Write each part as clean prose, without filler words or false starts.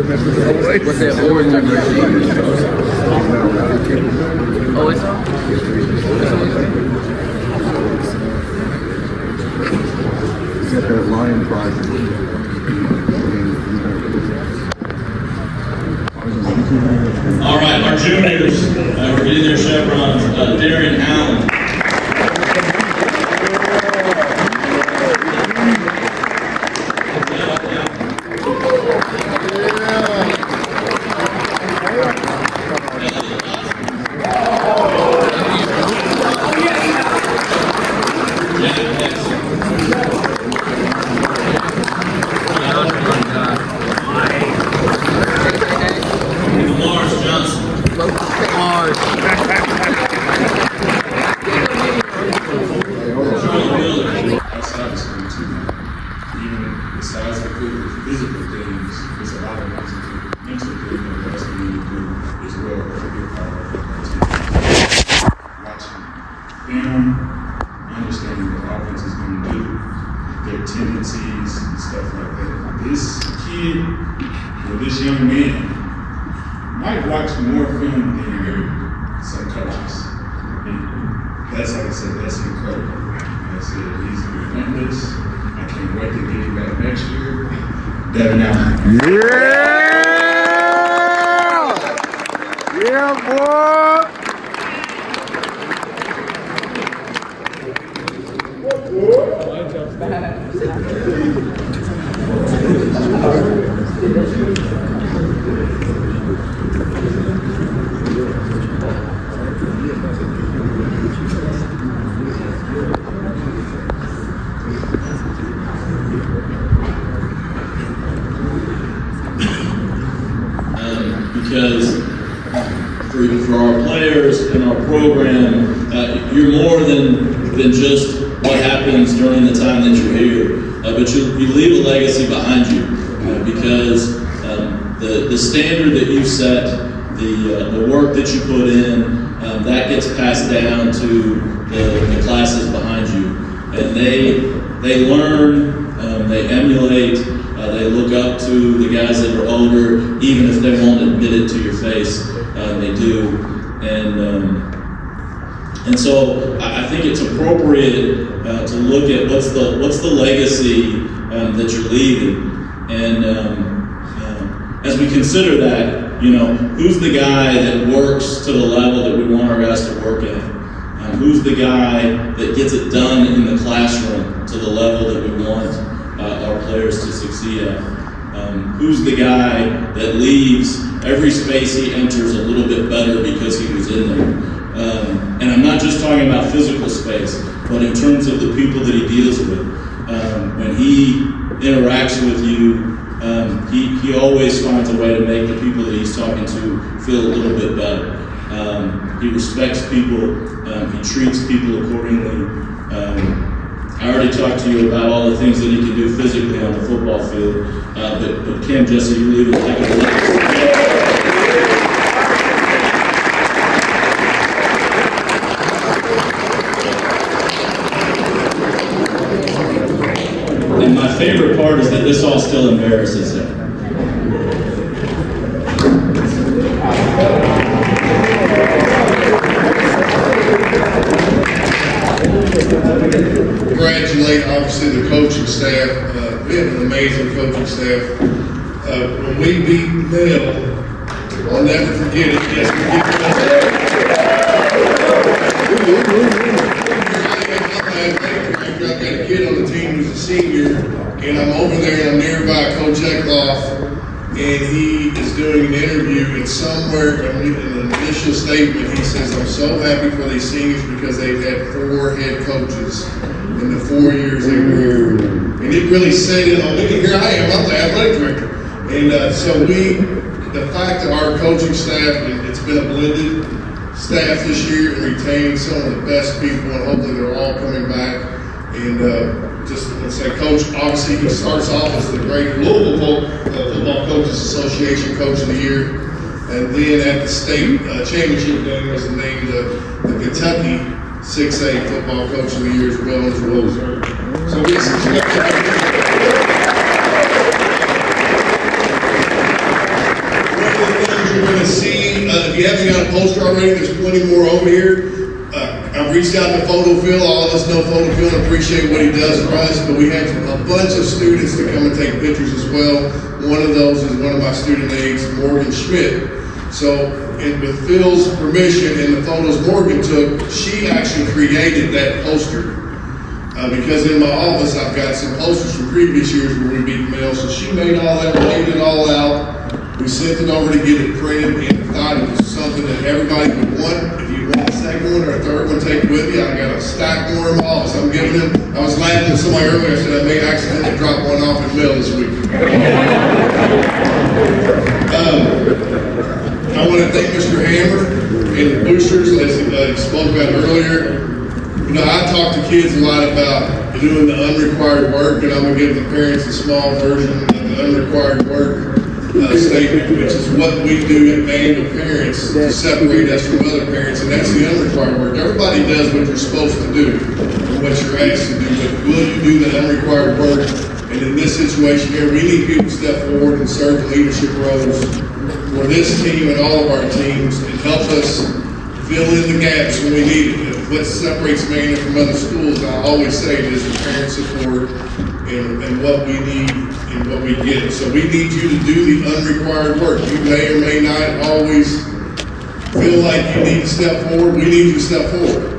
What's that orange on your jeans? Oh, it's on? Got that lion project. All right, our juniors, we're getting their chevrons. Darian Allen. Besides the physical things, there's a lot of mental things that us need to do as well. A big part of our team. Watching film, understanding what offense is going to do, their tendencies and stuff like that. This kid, or this young man, might watch more film than some coaches. And that's, like I said, that's incredible. Like I said, he's relentless. I can't wait to get him back next year. Devin Allen. Yeah! Yeah, boy! Because for our players and our program, you're more than just what happens during the time that you're here, but you leave a legacy behind you because the standard that you set, the work that you put in, that gets passed down to the classes behind you, and they learn, they emulate. They look up to the guys that are older, even if they won't admit it to your face. They do, and so I think it's appropriate to look at what's the legacy that you're leaving, and as we consider that, who's the guy that works to the level that we want our guys to work at? Who's the guy that gets it done in the classroom to the level that we want our players to succeed at? Who's the guy that leaves every space he enters a little bit better because he was in there? And I'm not just talking about physical space, but in terms of the people that he deals with. When he interacts with you, he always finds a way to make the people that he's talking to feel a little bit better. He respects people. He treats people accordingly. I already talked to you about all the things that he can do physically on the football field, but Kim, Jesse, you leave a heck of a legacy. And my favorite part is that this all still embarrasses him. Congratulate, obviously, the coaching staff. We have an amazing coaching staff. When we beat Mill, I'll never forget it. Yes, we I've got a kid on the team who's a senior, and I'm over there and I'm nearby Coach Eckloff, and he is doing an interview, and somewhere in an initial statement he says, "I'm so happy for these seniors because they've had 4 head coaches in the 4 years they were here." And it really set in on me. Here I am, I'm the athletic director. And so the fact that our coaching staff, it's been a blended staff this year and retained some of the best people, and hopefully they're all coming back. And just want to say, Coach, obviously he starts off as the great Louisville Football Coaches Association Coach of the Year. And then at the state championship game was named the Kentucky 6A Football Coach of the Year as well as Rose. So we if you haven't got a poster already, there's plenty more over here. I've reached out to Photo Phil. All of us know Photo Phil and appreciate what he does for us, but we have a bunch of students that come and take pictures as well. One of those is one of my student aides, Morgan Schmidt. So, with Phil's permission and the photos Morgan took, she actually created that poster. Because in my office, I've got some posters from previous years where we beat mail. So she made all that, laid it all out. We sent it over to get it printed and thought it was something that everybody would want. If you want a second one or a third one, take it with you. I got a stack more in my office. I'm giving them. I was laughing at somebody earlier. I said I may accidentally drop one off in mail this week. I want to thank Mr. Hammer and the boosters, as he spoke about earlier. You know, I talk to kids a lot about doing the unrequired work, and I'm going to give the parents a small version of the unrequired work statement, which is what we do at Manual Parents to separate us from other parents, and that's the unrequired work. Everybody does what you're supposed to do, and what you're asked to do, but will you do the unrequired work? And in this situation here, we need people to step forward and serve in leadership roles for this team and all of our teams, and help us fill in the gaps when we need it. What separates Manual from other schools, I always say, is the parent support and what we need and what we get. So we need you to do the unrequired work. You may or may not always feel like you need to step forward. We need you to step forward.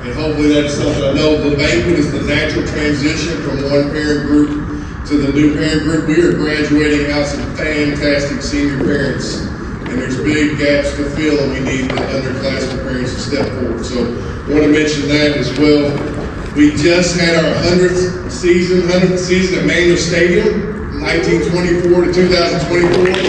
And hopefully that's something. I know the banquet is the natural transition from one parent group to the new parent group. We are graduating out some fantastic senior parents, and there's big gaps to fill, and we need the underclassmen parents to step forward. So I want to mention that as well. We just had our 100th season at Manual Stadium, 1924 to 2024.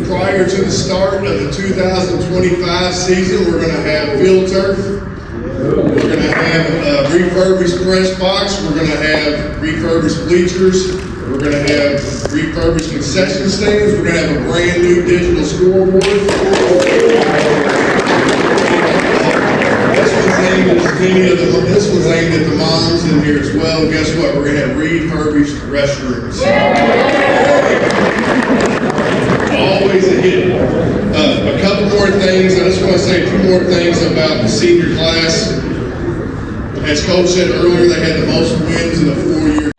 Prior to the start of the 2025 season, we're going to have field turf. We're going to have a refurbished press box. We're going to have refurbished bleachers. We're going to have refurbished concession stands. We're going to have a brand new digital scoreboard. This one's aimed at the moms in here as well. Guess what? We're going to have refurbished restrooms. Always a hit. A couple more things. I just want to say a few more things about the senior class. As Coach said earlier, they had the most wins in a 4-year